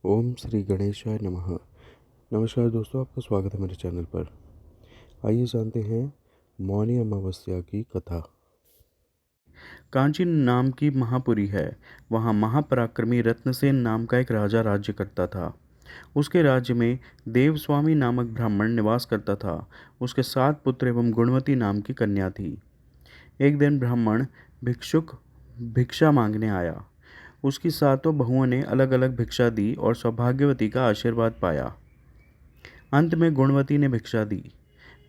ओम श्री गणेशाय नमः। नमस्कार दोस्तों, आपका स्वागत है मेरे चैनल पर। आइए जानते हैं मौनी अमावस्या की कथा। कांची नाम की महापुरी है। वहाँ महापराक्रमी रत्नसेन नाम का एक राजा राज्य करता था। उसके राज्य में देवस्वामी नामक ब्राह्मण निवास करता था। उसके 7 पुत्र एवं गुणवती नाम की कन्या थी। एक दिन ब्राह्मण भिक्षुक भिक्षा मांगने आया। उसकी 7 बहुओं ने अलग अलग भिक्षा दी और सौभाग्यवती का आशीर्वाद पाया। अंत में गुणवती ने भिक्षा दी।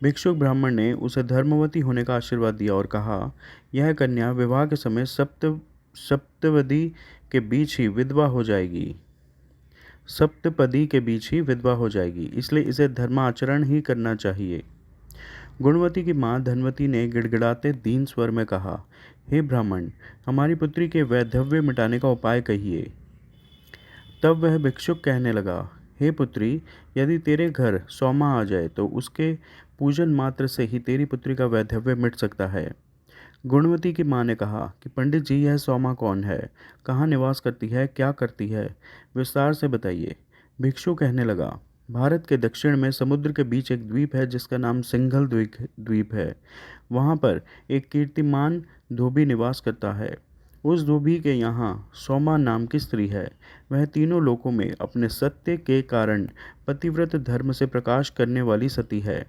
भिक्षुक ब्राह्मण ने उसे धर्मवती होने का आशीर्वाद दिया और कहा, यह कन्या विवाह के समय सप्तपदी के बीच ही विधवा हो जाएगी इसलिए इसे धर्माचरण ही करना चाहिए। गुणवती की मां धनवती ने गिड़गिड़ाते दीन स्वर में कहा, हे ब्राह्मण, हमारी पुत्री के वैधव्य मिटाने का उपाय कहिए। तब वह भिक्षुक कहने लगा, हे पुत्री, यदि तेरे घर सौमा आ जाए तो उसके पूजन मात्र से ही तेरी पुत्री का वैधव्य मिट सकता है। गुणवती की मां ने कहा कि पंडित जी, यह सौमा कौन है, कहाँ निवास करती है, क्या करती है, विस्तार से बताइए। भिक्षु कहने लगा, भारत के दक्षिण में समुद्र के बीच एक द्वीप है जिसका नाम सिंघल द्वीप है। वहाँ पर एक कीर्तिमान धोबी निवास करता है। उस धोबी के यहाँ सौमा नाम की स्त्री है। वह तीनों लोकों में अपने सत्य के कारण पतिव्रत धर्म से प्रकाश करने वाली सती है।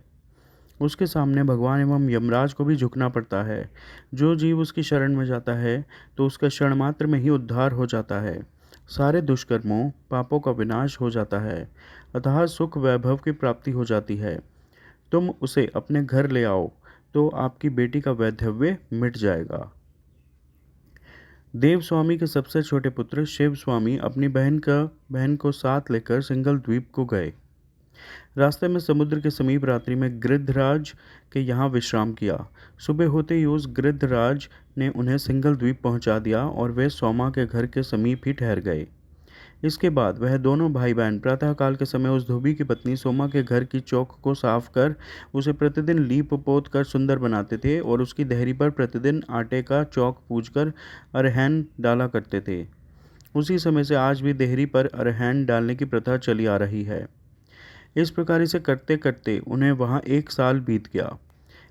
उसके सामने भगवान एवं यमराज को भी झुकना पड़ता है। जो जीव उसकी शरण में जाता है तो उसका क्षण मात्र में ही उद्धार हो जाता है। सारे दुष्कर्मों पापों का विनाश हो जाता है, अतः सुख वैभव की प्राप्ति हो जाती है। तुम उसे अपने घर ले आओ तो आपकी बेटी का वैधव्य मिट जाएगा। देवस्वामी के सबसे छोटे पुत्र शिव स्वामी अपनी बहन को साथ लेकर सिंघल द्वीप को गए। रास्ते में समुद्र के समीप रात्रि में गिद्धराज के यहाँ विश्राम किया। सुबह होते ही उस गिद्धराज ने उन्हें सिंघल द्वीप पहुंचा दिया और वे सौमा के घर के समीप ही ठहर गए। इसके बाद वह दोनों भाई बहन प्रातःकाल के समय उस धोबी की पत्नी सोमा के घर की चौक को साफ कर उसे प्रतिदिन लीप पोत कर सुंदर बनाते थे और उसकी देहरी पर प्रतिदिन आटे का चौक पूजकर अरहन डाला करते थे। उसी समय से आज भी देहरी पर अरहन डालने की प्रथा चली आ रही है। इस प्रकार इसे करते करते उन्हें वहाँ 1 साल बीत गया।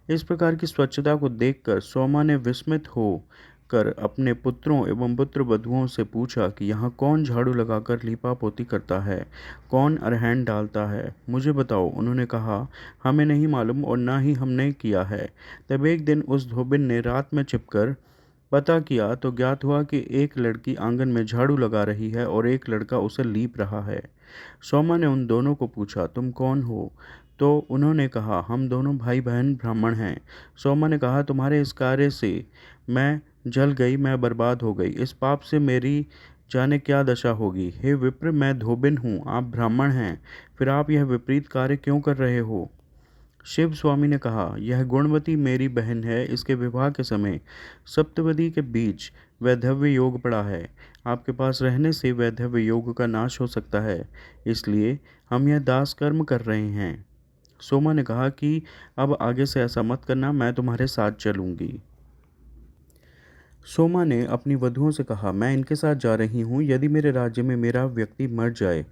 इस प्रकार की स्वच्छता को देखकर सोमा ने विस्मित हो कर अपने पुत्रों एवं पुत्र वधुओं से पूछा कि यहाँ कौन झाड़ू लगाकर लीपा पोती करता है, कौन अरहन डालता है, मुझे बताओ। उन्होंने कहा, हमें नहीं मालूम और ना ही हमने किया है। तब एक दिन उस धोबिन ने रात में छिपकर पता किया तो ज्ञात हुआ कि एक लड़की आंगन में झाड़ू लगा रही है और एक लड़का उसे लीप रहा है। सोमा ने उन दोनों को पूछा, तुम कौन हो? तो उन्होंने कहा, हम दोनों भाई बहन ब्राह्मण हैं। सोमा ने कहा, तुम्हारे इस कार्य से मैं जल गई, मैं बर्बाद हो गई। इस पाप से मेरी जाने क्या दशा होगी। हे विप्र, मैं धोबिन हूँ, आप ब्राह्मण हैं, फिर आप यह विपरीत कार्य क्यों कर रहे हो? शिव स्वामी ने कहा, यह गुणवती मेरी बहन है। इसके विवाह के समय सप्तपदी के बीच वैधव्य योग पड़ा है। आपके पास रहने से वैधव्य योग का नाश हो सकता है, इसलिए हम यह दास कर्म कर रहे हैं। सोमा ने कहा कि अब आगे से ऐसा मत करना, मैं तुम्हारे साथ चलूंगी। सोमा ने अपनी वधुओं से कहा, मैं इनके साथ जा रही हूँ। यदि मेरे राज्य में मेरा व्यक्ति मर जाए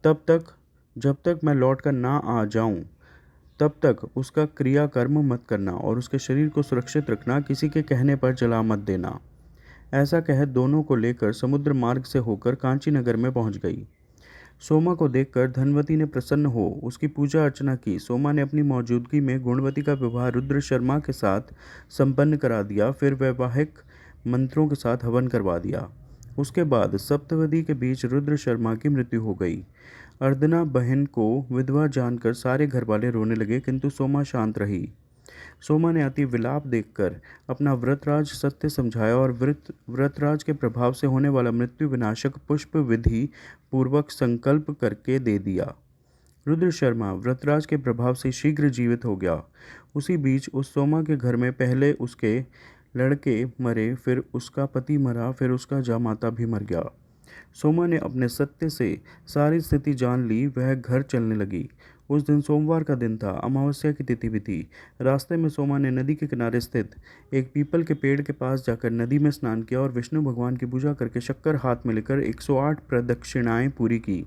जब तक मैं लौट कर ना आ जाऊं तब तक उसका क्रियाकर्म मत करना और उसके शरीर को सुरक्षित रखना, किसी के कहने पर जला मत देना। ऐसा कह दोनों को लेकर समुद्र मार्ग से होकर कांची नगर में पहुंच गई। सोमा को देखकर धनवती ने प्रसन्न हो उसकी पूजा अर्चना की। सोमा ने अपनी मौजूदगी में गुणवती का विवाह रुद्र शर्मा के साथ संपन्न करा दिया, फिर वैवाहिक मंत्रों के साथ हवन करवा दिया। उसके बाद सप्तपदी के बीच रुद्र शर्मा की मृत्यु हो गई। अर्दना बहन को विधवा जानकर सारे घरवाले रोने लगे, किंतु सोमा शांत रही। सोमा ने अति विलाप देखकर अपना व्रतराज सत्य समझाया और व्रतराज के प्रभाव से होने वाला मृत्यु विनाशक पुष्प विधि पूर्वक संकल्प करके दे दिया। रुद्र शर्मा व्रतराज के प्रभाव से शीघ्र जीवित हो गया। उसी बीच उस सोमा के घर में पहले उसके लड़के मरे, फिर उसका पति मरा, फिर उसका जामाता भी मर गया। सोमा ने अपने सत्य से सारी स्थिति जान ली। वह घर चलने लगी। उस दिन सोमवार का दिन था, अमावस्या की तिथि भी थी। रास्ते में सोमा ने नदी के किनारे स्थित एक पीपल के पेड़ के पास जाकर नदी में स्नान किया और विष्णु भगवान की पूजा करके शक्कर हाथ में लेकर 108 प्रदक्षिणाएं पूरी की।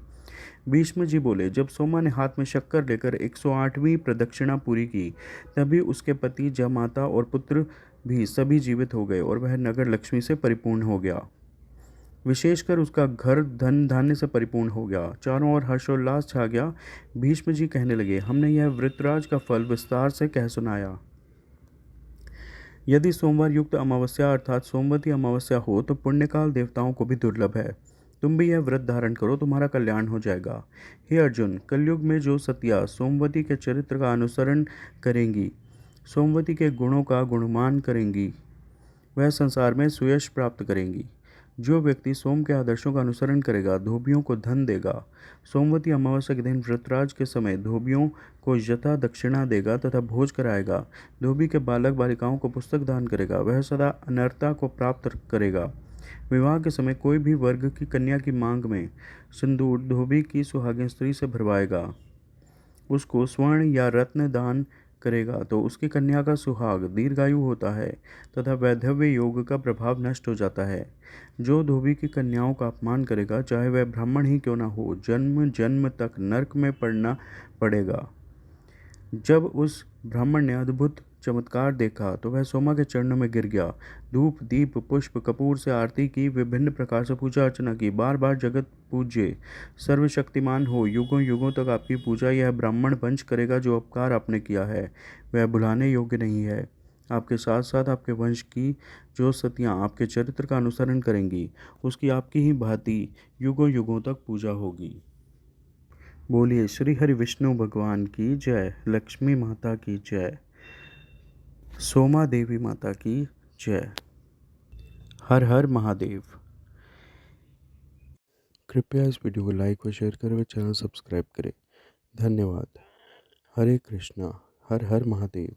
भीष्म जी बोले, जब सोमा ने हाथ में शक्कर लेकर 108वीं प्रदक्षिणा पूरी की, तभी उसके पति, जमाता और पुत्र भी सभी जीवित हो गए और वह नगर लक्ष्मी से परिपूर्ण हो गया। विशेषकर उसका घर धन धान्य से परिपूर्ण हो गया। चारों ओर हर्षोल्लास छा गया। भीष्म जी कहने लगे, हमने यह वृतराज का फल विस्तार से कह सुनाया। यदि सोमवार युक्त अमावस्या अर्थात सोमवती अमावस्या हो तो पुण्यकाल देवताओं को भी दुर्लभ है। तुम भी यह व्रत धारण करो, तुम्हारा कल्याण हो जाएगा। हे अर्जुन, कलयुग में जो सतिया सोमवती के चरित्र का अनुसरण करेंगी, सोमवती के गुणों का गुणमान करेंगी, वह संसार में सुयश प्राप्त करेंगी। जो व्यक्ति सोम के आदर्शों का अनुसरण करेगा, धोबियों को धन देगा, सोमवती अमावस्या के दिन व्रतराज के समय धोबियों को यथा दक्षिणा देगा तथा भोज कराएगा, धोबी के बालक बालिकाओं को पुस्तक दान करेगा, वह सदा अनर्ता को प्राप्त करेगा। विवाह के समय कोई भी वर्ग की कन्या की मांग में सिंदूर धोबी की सुहागिन स्त्री से भरवाएगा, उसको स्वर्ण या रत्न दान करेगा तो उसकी कन्या का सुहाग दीर्घायु होता है तथा वैधव्य योग का प्रभाव नष्ट हो जाता है। जो धोबी की कन्याओं का अपमान करेगा, चाहे वह ब्राह्मण ही क्यों न हो, जन्म जन्म तक नरक में पड़ना पड़ेगा। जब उस ब्राह्मण ने अद्भुत चमत्कार देखा तो वह सोमा के चरणों में गिर गया। धूप दीप पुष्प कपूर से आरती की, विभिन्न प्रकार से पूजा अर्चना की, बार बार जगत पूज्य सर्वशक्तिमान हो युगों युगों तक आपकी पूजा यह ब्राह्मण वंश करेगा। जो उपकार आपने किया है वह भुलाने योग्य नहीं है। आपके साथ साथ आपके वंश की जो सतियाँ आपके चरित्र का अनुसरण करेंगी, उसकी आपकी ही भांति युगों युगों तक पूजा होगी। बोलिए श्री हरि विष्णु भगवान की जय, लक्ष्मी माता की जय, सोमा देवी माता की जय। हर हर महादेव। कृपया इस वीडियो को लाइक व शेयर करें व चैनल सब्सक्राइब करें। धन्यवाद। हरे कृष्णा। हर हर महादेव।